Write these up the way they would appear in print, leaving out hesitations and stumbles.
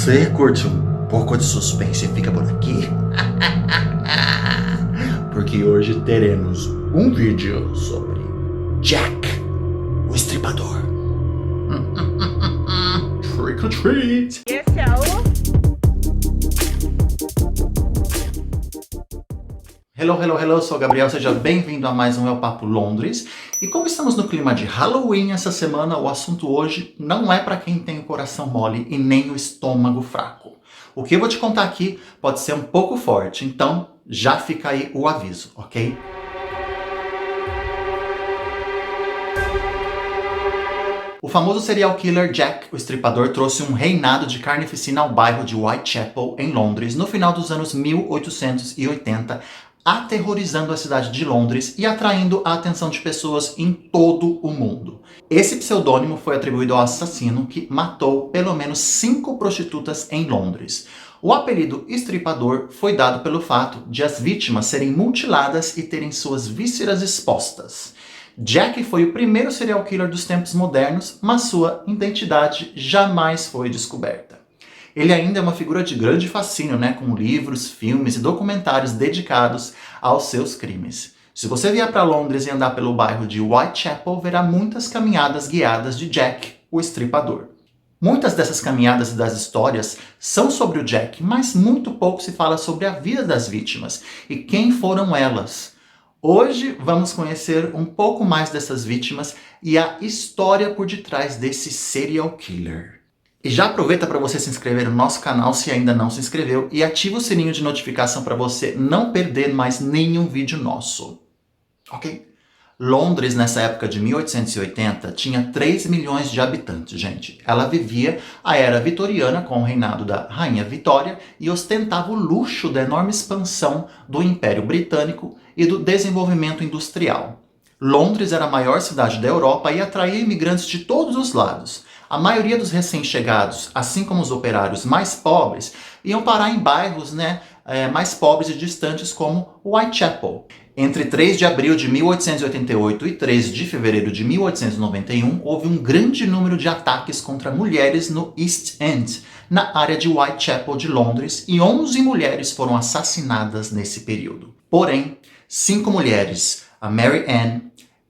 você curte um pouco de suspense e fica por aqui? Porque hoje teremos um vídeo sobre Jack, o Estripador. Trick or treat! Esse é o... Hello, sou o Gabriel, seja bem-vindo a mais um É o Papo Londres. E como estamos no clima de Halloween essa semana, o assunto hoje não é para quem tem o coração mole e nem o estômago fraco. O que eu vou te contar aqui pode ser um pouco forte, então já fica aí o aviso, ok? O famoso serial killer Jack, o Estripador, trouxe um reinado de carnificina ao bairro de Whitechapel, em Londres, no final dos anos 1880, aterrorizando a cidade de Londres e atraindo a atenção de pessoas em todo o mundo. Esse pseudônimo foi atribuído ao assassino que matou pelo menos 5 prostitutas em Londres. O apelido Estripador foi dado pelo fato de as vítimas serem mutiladas e terem suas vísceras expostas. Jack foi o primeiro serial killer dos tempos modernos, mas sua identidade jamais foi descoberta. Ele ainda é uma figura de grande fascínio, com livros, filmes e documentários dedicados aos seus crimes. Se você vier para Londres e andar pelo bairro de Whitechapel, verá muitas caminhadas guiadas de Jack, o Estripador. Muitas dessas caminhadas e das histórias são sobre o Jack, mas muito pouco se fala sobre a vida das vítimas e quem foram elas. Hoje vamos conhecer um pouco mais dessas vítimas e a história por detrás desse serial killer. E já aproveita para você se inscrever no nosso canal se ainda não se inscreveu e ativa o sininho de notificação para você não perder mais nenhum vídeo nosso. Ok? Londres, nessa época de 1880, tinha 3 milhões de habitantes, gente. Ela vivia a era vitoriana com o reinado da Rainha Vitória e ostentava o luxo da enorme expansão do Império Britânico e do desenvolvimento industrial. Londres era a maior cidade da Europa e atraía imigrantes de todos os lados. A maioria dos recém-chegados, assim como os operários mais pobres, iam parar em bairros mais pobres e distantes como Whitechapel. Entre 3 de abril de 1888 e 3 de fevereiro de 1891, houve um grande número de ataques contra mulheres no East End, na área de Whitechapel de Londres, e 11 mulheres foram assassinadas nesse período. Porém, 5 mulheres, a Mary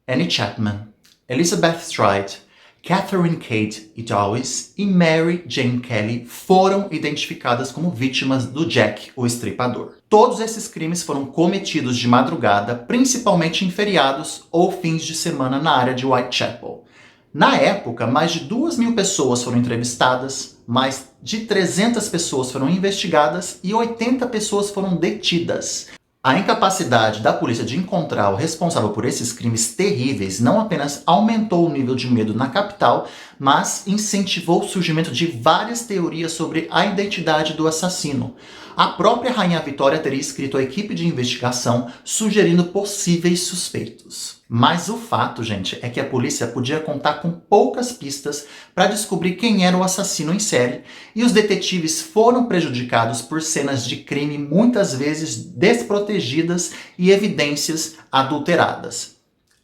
Annie Chapman, Elizabeth Stride, Catherine Kate Dawes e Mary Jane Kelly foram identificadas como vítimas do Jack, o Estripador. Todos esses crimes foram cometidos de madrugada, principalmente em feriados ou fins de semana na área de Whitechapel. Na época, mais de 2.000 pessoas foram entrevistadas, mais de 300 pessoas foram investigadas e 80 pessoas foram detidas. A incapacidade da polícia de encontrar o responsável por esses crimes terríveis não apenas aumentou o nível de medo na capital, mas incentivou o surgimento de várias teorias sobre a identidade do assassino. A própria Rainha Vitória teria escrito à equipe de investigação sugerindo possíveis suspeitos. Mas o fato, gente, é que a polícia podia contar com poucas pistas para descobrir quem era o assassino em série, e os detetives foram prejudicados por cenas de crime muitas vezes desprotegidas e evidências adulteradas.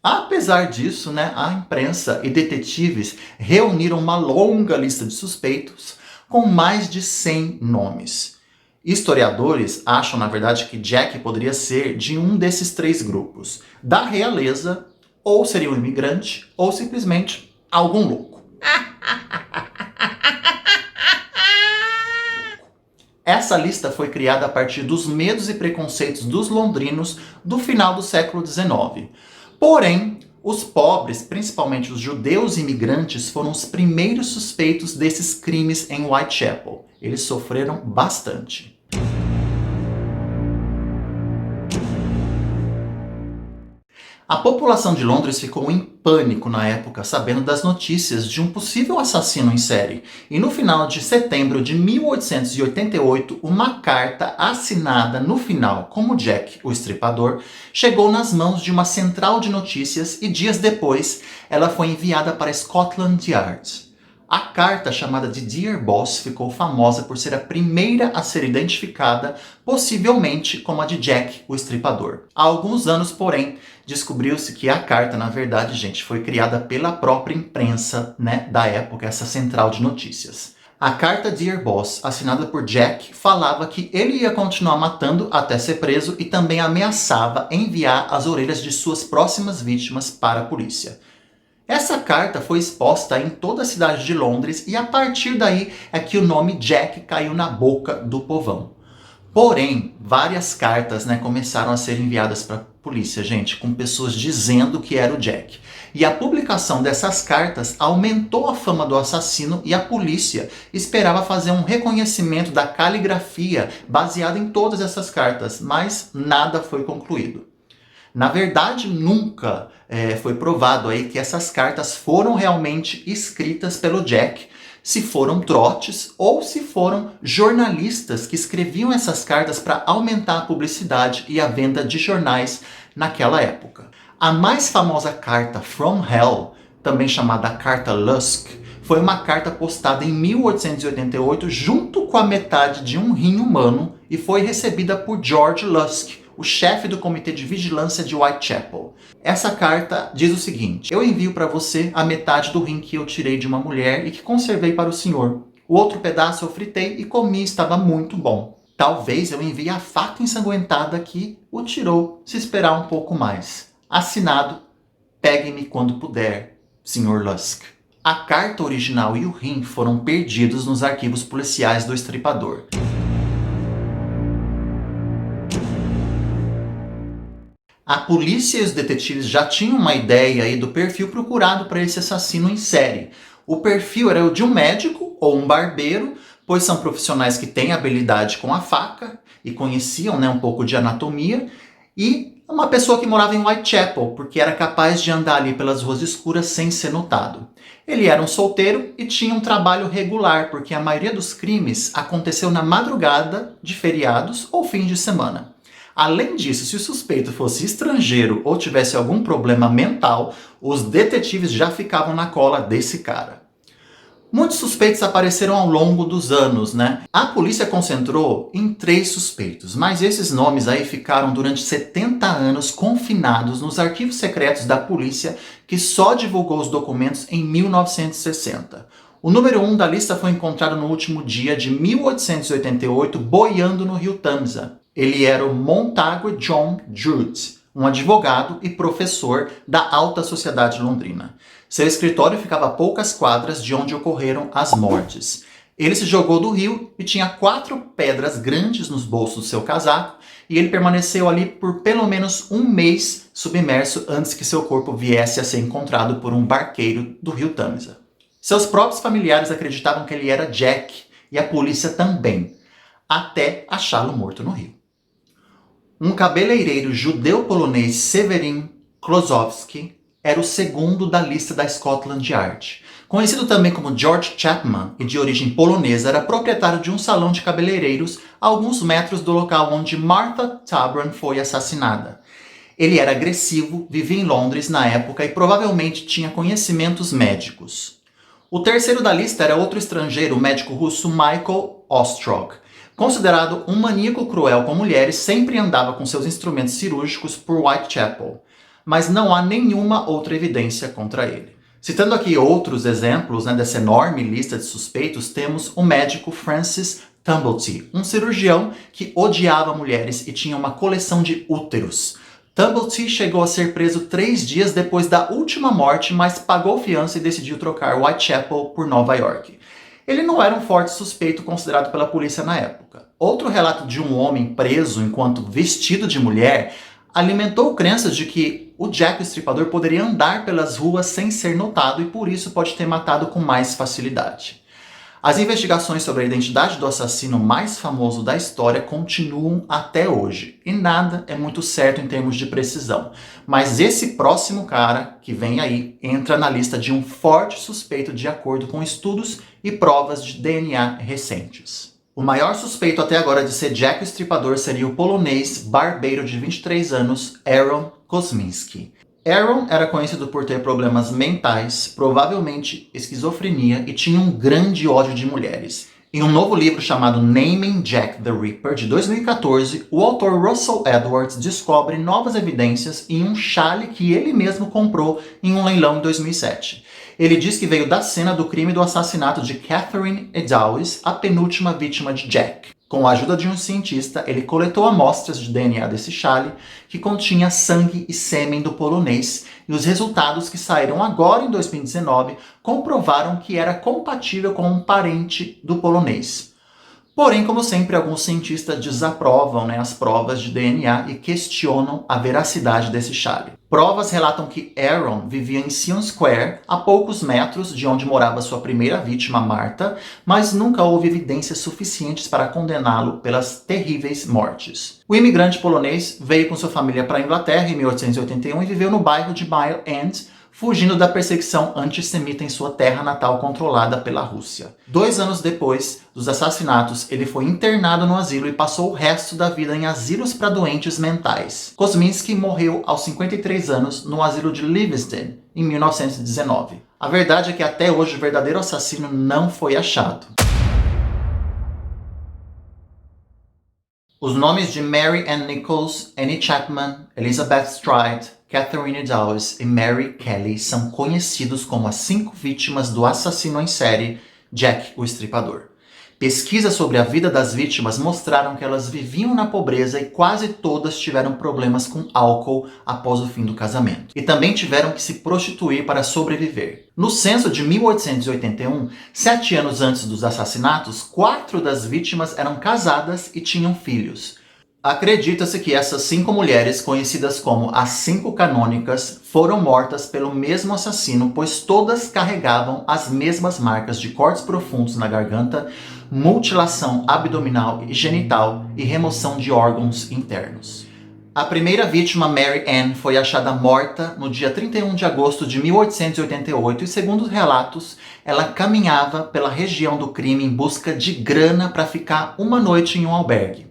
Apesar disso, a imprensa e detetives reuniram uma longa lista de suspeitos com mais de 100 nomes. Historiadores acham, na verdade, que Jack poderia ser de um desses 3 grupos: da realeza, ou seria um imigrante, ou simplesmente algum louco. Essa lista foi criada a partir dos medos e preconceitos dos londrinos do final do século XIX. Porém, os pobres, principalmente os judeus imigrantes, foram os primeiros suspeitos desses crimes em Whitechapel. Eles sofreram bastante. A população de Londres ficou em pânico na época, sabendo das notícias de um possível assassino em série. E no final de setembro de 1888, uma carta assinada no final como Jack, o Estripador, chegou nas mãos de uma central de notícias e dias depois ela foi enviada para Scotland Yard. A carta, chamada de Dear Boss, ficou famosa por ser a primeira a ser identificada, possivelmente como a de Jack, o Estripador. Há alguns anos, porém, descobriu-se que a carta, na verdade, gente, foi criada pela própria imprensa, da época, essa central de notícias. A carta Dear Boss, assinada por Jack, falava que ele ia continuar matando até ser preso e também ameaçava enviar as orelhas de suas próximas vítimas para a polícia. Essa carta foi exposta em toda a cidade de Londres e a partir daí é que o nome Jack caiu na boca do povão. Porém, várias cartas, começaram a ser enviadas para a polícia, gente, com pessoas dizendo que era o Jack. E a publicação dessas cartas aumentou a fama do assassino e a polícia esperava fazer um reconhecimento da caligrafia baseado em todas essas cartas, mas nada foi concluído. Na verdade, nunca foi provado aí que essas cartas foram realmente escritas pelo Jack, se foram trotes ou se foram jornalistas que escreviam essas cartas para aumentar a publicidade e a venda de jornais naquela época. A mais famosa carta From Hell, também chamada Carta Lusk, foi uma carta postada em 1888 junto com a metade de um rim humano e foi recebida por George Lusk, o chefe do Comitê de Vigilância de Whitechapel. Essa carta diz o seguinte: eu envio para você a metade do rim que eu tirei de uma mulher e que conservei para o senhor. O outro pedaço eu fritei e comi, estava muito bom. Talvez eu envie a faca ensanguentada que o tirou, se esperar um pouco mais. Assinado, pegue-me quando puder, Sr. Lusk. A carta original e o rim foram perdidos nos arquivos policiais do Estripador. A polícia e os detetives já tinham uma ideia aí do perfil procurado para esse assassino em série. O perfil era o de um médico ou um barbeiro, pois são profissionais que têm habilidade com a faca e conheciam um pouco de anatomia, e uma pessoa que morava em Whitechapel, porque era capaz de andar ali pelas ruas escuras sem ser notado. Ele era um solteiro e tinha um trabalho regular, porque a maioria dos crimes aconteceu na madrugada de feriados ou fim de semana. Além disso, se o suspeito fosse estrangeiro ou tivesse algum problema mental, os detetives já ficavam na cola desse cara. Muitos suspeitos apareceram ao longo dos anos, A polícia concentrou em 3 suspeitos, mas esses nomes aí ficaram durante 70 anos confinados nos arquivos secretos da polícia, que só divulgou os documentos em 1960. O número 1 da lista foi encontrado no último dia de 1888, boiando no rio Tamisa. Ele era o Montague John Drude, um advogado e professor da alta sociedade londrina. Seu escritório ficava a poucas quadras de onde ocorreram as mortes. Ele se jogou do rio e tinha 4 pedras grandes nos bolsos do seu casaco, e ele permaneceu ali por pelo menos um mês submerso antes que seu corpo viesse a ser encontrado por um barqueiro do rio Tamisa. Seus próprios familiares acreditavam que ele era Jack, e a polícia também, até achá-lo morto no rio. Um cabeleireiro judeu-polonês, Severin Klosowski, era o segundo da lista da Scotland Yard. Conhecido também como George Chapman e de origem polonesa, era proprietário de um salão de cabeleireiros a alguns metros do local onde Martha Tabram foi assassinada. Ele era agressivo, vivia em Londres na época e provavelmente tinha conhecimentos médicos. O terceiro da lista era outro estrangeiro, o médico russo Michael Ostrog. Considerado um maníaco cruel com mulheres, sempre andava com seus instrumentos cirúrgicos por Whitechapel, mas não há nenhuma outra evidência contra ele. Citando aqui outros exemplos dessa enorme lista de suspeitos, temos o médico Francis Tumblety, um cirurgião que odiava mulheres e tinha uma coleção de úteros. Tumblety chegou a ser preso 3 dias depois da última morte, mas pagou fiança e decidiu trocar Whitechapel por Nova York. Ele não era um forte suspeito considerado pela polícia na época. Outro relato de um homem preso enquanto vestido de mulher alimentou crenças de que o Jack o Estripador poderia andar pelas ruas sem ser notado e por isso pode ter matado com mais facilidade. As investigações sobre a identidade do assassino mais famoso da história continuam até hoje, e nada é muito certo em termos de precisão. Mas esse próximo cara, que vem aí, entra na lista de um forte suspeito de acordo com estudos e provas de DNA recentes. O maior suspeito até agora de ser Jack o Estripador seria o polonês barbeiro de 23 anos, Aaron Kosminski. Aaron era conhecido por ter problemas mentais, provavelmente esquizofrenia, e tinha um grande ódio de mulheres. Em um novo livro chamado Naming Jack the Ripper, de 2014, o autor Russell Edwards descobre novas evidências em um chale que ele mesmo comprou em um leilão em 2007. Ele diz que veio da cena do crime do assassinato de Catherine Eddowes, a penúltima vítima de Jack. Com a ajuda de um cientista, ele coletou amostras de DNA desse chale que continha sangue e sêmen do polonês, e os resultados que saíram agora em 2019 comprovaram que era compatível com um parente do polonês. Porém, como sempre, alguns cientistas desaprovam as provas de DNA e questionam a veracidade desse chale. Provas relatam que Aaron vivia em Sion Square, a poucos metros de onde morava sua primeira vítima, Marta, mas nunca houve evidências suficientes para condená-lo pelas terríveis mortes. O imigrante polonês veio com sua família para a Inglaterra em 1881 e viveu no bairro de Mile End, fugindo da perseguição antissemita em sua terra natal controlada pela Rússia. 2 anos depois dos assassinatos, ele foi internado no asilo e passou o resto da vida em asilos para doentes mentais. Kosminski morreu aos 53 anos no asilo de Livingston, em 1919. A verdade é que até hoje o verdadeiro assassino não foi achado. Os nomes de Mary Ann Nichols, Annie Chapman, Elizabeth Stride, Catherine Eddowes e Mary Kelly são conhecidos como as 5 vítimas do assassino em série Jack o Estripador. Pesquisas sobre a vida das vítimas mostraram que elas viviam na pobreza e quase todas tiveram problemas com álcool após o fim do casamento. E também tiveram que se prostituir para sobreviver. No censo de 1881, 7 anos antes dos assassinatos, 4 das vítimas eram casadas e tinham filhos. Acredita-se que essas 5 mulheres, conhecidas como as 5 canônicas, foram mortas pelo mesmo assassino, pois todas carregavam as mesmas marcas de cortes profundos na garganta, mutilação abdominal e genital e remoção de órgãos internos. A primeira vítima, Mary Ann, foi achada morta no dia 31 de agosto de 1888 e, segundo os relatos, ela caminhava pela região do crime em busca de grana para ficar uma noite em um albergue.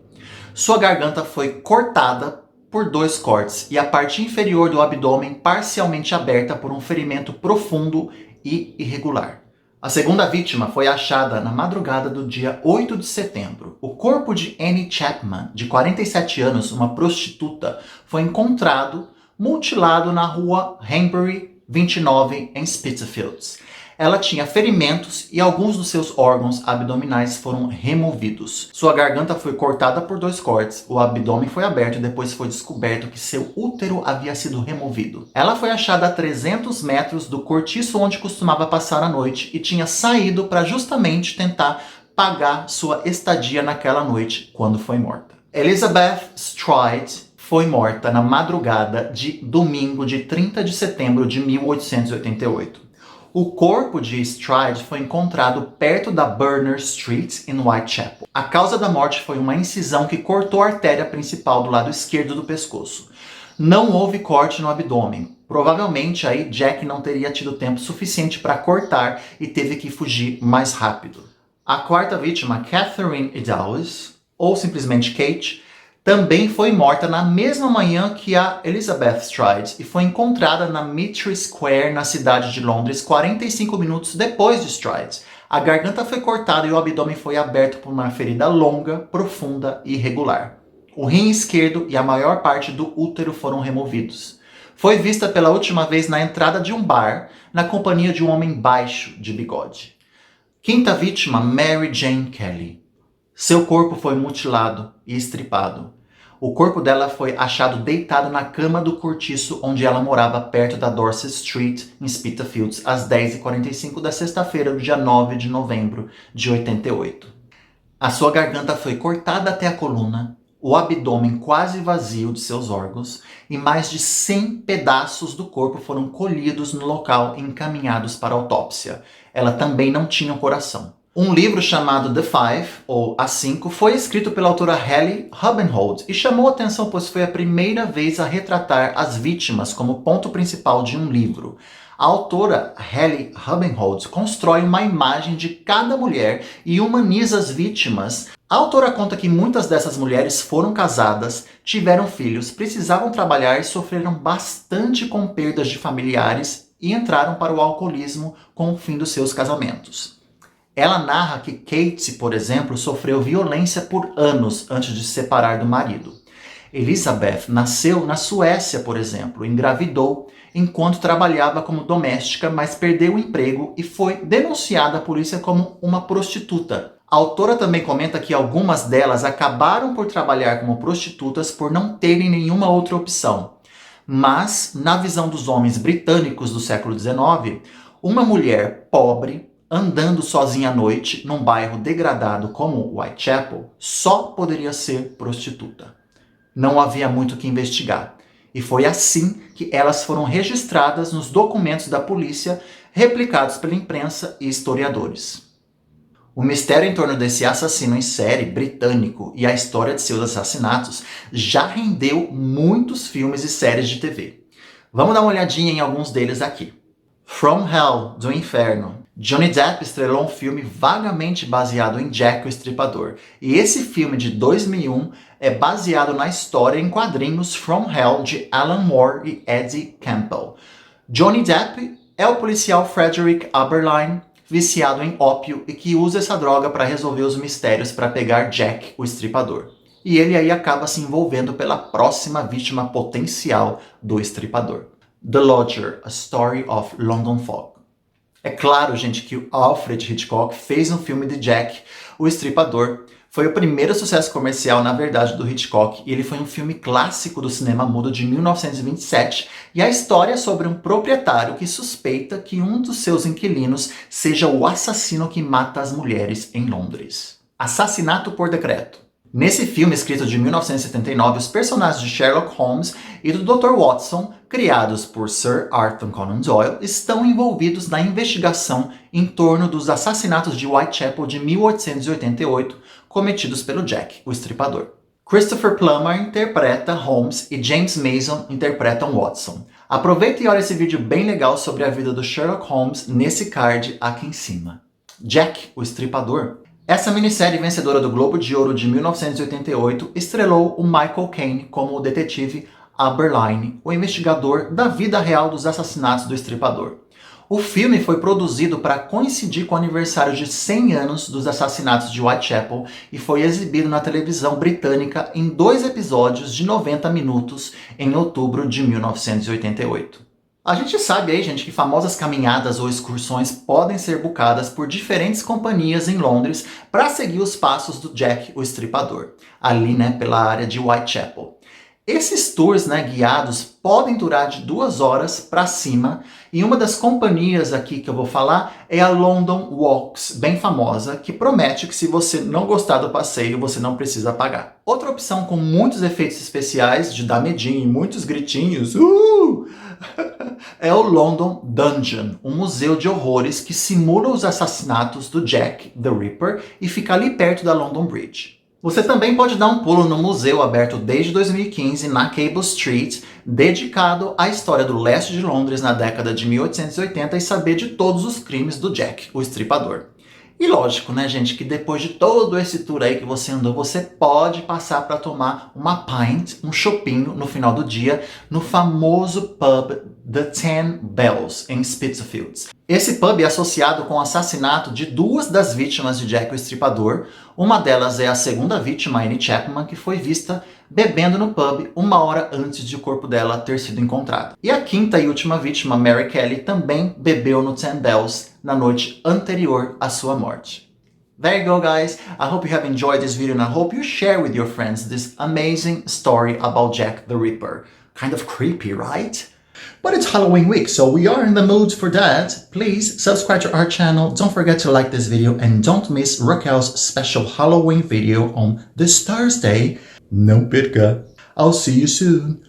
Sua garganta foi cortada por 2 cortes e a parte inferior do abdômen parcialmente aberta por um ferimento profundo e irregular. A segunda vítima foi achada na madrugada do dia 8 de setembro. O corpo de Annie Chapman, de 47 anos, uma prostituta, foi encontrado mutilado na rua Hanbury 29, em Spitalfields. Ela tinha ferimentos e alguns dos seus órgãos abdominais foram removidos. Sua garganta foi cortada por 2 cortes, o abdômen foi aberto e depois foi descoberto que seu útero havia sido removido. Ela foi achada a 300 metros do cortiço onde costumava passar a noite e tinha saído para justamente tentar pagar sua estadia naquela noite quando foi morta. Elizabeth Stride foi morta na madrugada de domingo de 30 de setembro de 1888. O corpo de Stride foi encontrado perto da Burner Street, em Whitechapel. A causa da morte foi uma incisão que cortou a artéria principal do lado esquerdo do pescoço. Não houve corte no abdômen. Provavelmente aí Jack não teria tido tempo suficiente para cortar e teve que fugir mais rápido. A quarta vítima, Catherine Eddowes, ou simplesmente Kate, também foi morta na mesma manhã que a Elizabeth Stride e foi encontrada na Mitre Square, na cidade de Londres, 45 minutos depois de Stride. A garganta foi cortada e o abdômen foi aberto por uma ferida longa, profunda e irregular. O rim esquerdo e a maior parte do útero foram removidos. Foi vista pela última vez na entrada de um bar, na companhia de um homem baixo de bigode. Quinta vítima, Mary Jane Kelly. Seu corpo foi mutilado e estripado. O corpo dela foi achado deitado na cama do cortiço onde ela morava perto da Dorset Street, em Spitalfields, às 10h45 da sexta-feira do dia 9 de novembro de 88. A sua garganta foi cortada até a coluna, o abdômen quase vazio de seus órgãos e mais de 100 pedaços do corpo foram colhidos no local e encaminhados para autópsia. Ela também não tinha um coração. Um livro chamado The Five, ou As 5, foi escrito pela autora Hallie Hubbenhold e chamou atenção pois foi a primeira vez a retratar as vítimas como ponto principal de um livro. A autora Hallie Hubbenhold constrói uma imagem de cada mulher e humaniza as vítimas. A autora conta que muitas dessas mulheres foram casadas, tiveram filhos, precisavam trabalhar e sofreram bastante com perdas de familiares e entraram para o alcoolismo com o fim dos seus casamentos. Ela narra que Kate, por exemplo, sofreu violência por anos antes de se separar do marido. Elizabeth nasceu na Suécia, por exemplo, engravidou enquanto trabalhava como doméstica, mas perdeu o emprego e foi denunciada à polícia como uma prostituta. A autora também comenta que algumas delas acabaram por trabalhar como prostitutas por não terem nenhuma outra opção. Mas, na visão dos homens britânicos do século XIX, uma mulher pobre, andando sozinha à noite num bairro degradado como Whitechapel, só poderia ser prostituta. Não havia muito o que investigar. E foi assim que elas foram registradas nos documentos da polícia, replicados pela imprensa e historiadores. O mistério em torno desse assassino em série britânico e a história de seus assassinatos já rendeu muitos filmes e séries de TV. Vamos dar uma olhadinha em alguns deles aqui. From Hell, do Inferno. Johnny Depp estrelou um filme vagamente baseado em Jack o Estripador. E esse filme de 2001 é baseado na história em quadrinhos From Hell, de Alan Moore e Eddie Campbell. Johnny Depp é o policial Frederick Aberline, viciado em ópio e que usa essa droga para resolver os mistérios para pegar Jack o Estripador. E ele aí acaba se envolvendo pela próxima vítima potencial do Estripador. The Lodger, A Story of London Fog. É claro, gente, que o Alfred Hitchcock fez um filme de Jack o Estripador. Foi o primeiro sucesso comercial, na verdade, do Hitchcock, e ele foi um filme clássico do cinema mudo de 1927, e a história é sobre um proprietário que suspeita que um dos seus inquilinos seja o assassino que mata as mulheres em Londres. Assassinato por Decreto. Nesse filme, escrito de 1979, os personagens de Sherlock Holmes e do Dr. Watson, criados por Sir Arthur Conan Doyle, estão envolvidos na investigação em torno dos assassinatos de Whitechapel de 1888, cometidos pelo Jack, o Estripador. Christopher Plummer interpreta Holmes e James Mason interpretam Watson. Aproveita e olha esse vídeo bem legal sobre a vida do Sherlock Holmes nesse card aqui em cima. Jack, o Estripador. Essa minissérie vencedora do Globo de Ouro de 1988 estrelou o Michael Caine como o detetive Aberline, o investigador da vida real dos assassinatos do Estripador. O filme foi produzido para coincidir com o aniversário de 100 anos dos assassinatos de Whitechapel e foi exibido na televisão britânica em 2 episódios de 90 minutos em outubro de 1988. A gente sabe aí, gente, que famosas caminhadas ou excursões podem ser bucadas por diferentes companhias em Londres para seguir os passos do Jack o Estripador, ali, né, pela área de Whitechapel. Esses tours, né, guiados podem durar de 2 horas para cima, e uma das companhias aqui que eu vou falar é a London Walks, bem famosa, que promete que se você não gostar do passeio, você não precisa pagar. Outra opção com muitos efeitos especiais, de dar medinho e muitos gritinhos, é o London Dungeon, um museu de horrores que simula os assassinatos do Jack the Ripper e fica ali perto da London Bridge. Você também pode dar um pulo no museu aberto desde 2015 na Cable Street, dedicado à história do leste de Londres na década de 1880 e saber de todos os crimes do Jack, o Estripador. E lógico, né, gente, que depois de todo esse tour aí que você andou, você pode passar para tomar uma pint, um chopinho no final do dia, no famoso pub The Ten Bells, em Spitalfields. Esse pub é associado com o assassinato de 2 das vítimas de Jack o Estripador. Uma delas é a segunda vítima, Annie Chapman, que foi vista bebendo no pub 1 hora antes de o corpo dela ter sido encontrado. E a quinta e última vítima, Mary Kelly, também bebeu no Ten Bells na noite anterior à sua morte. There you go, guys. I hope you have enjoyed this video and I hope you share with your friends this amazing story about Jack the Ripper. Kind of creepy, right? But it's Halloween week, so we are in the mood for that. Please subscribe to our channel, don't forget to like this video, and don't miss Raquel's special Halloween video on this Thursday. Não perca! I'll see you soon!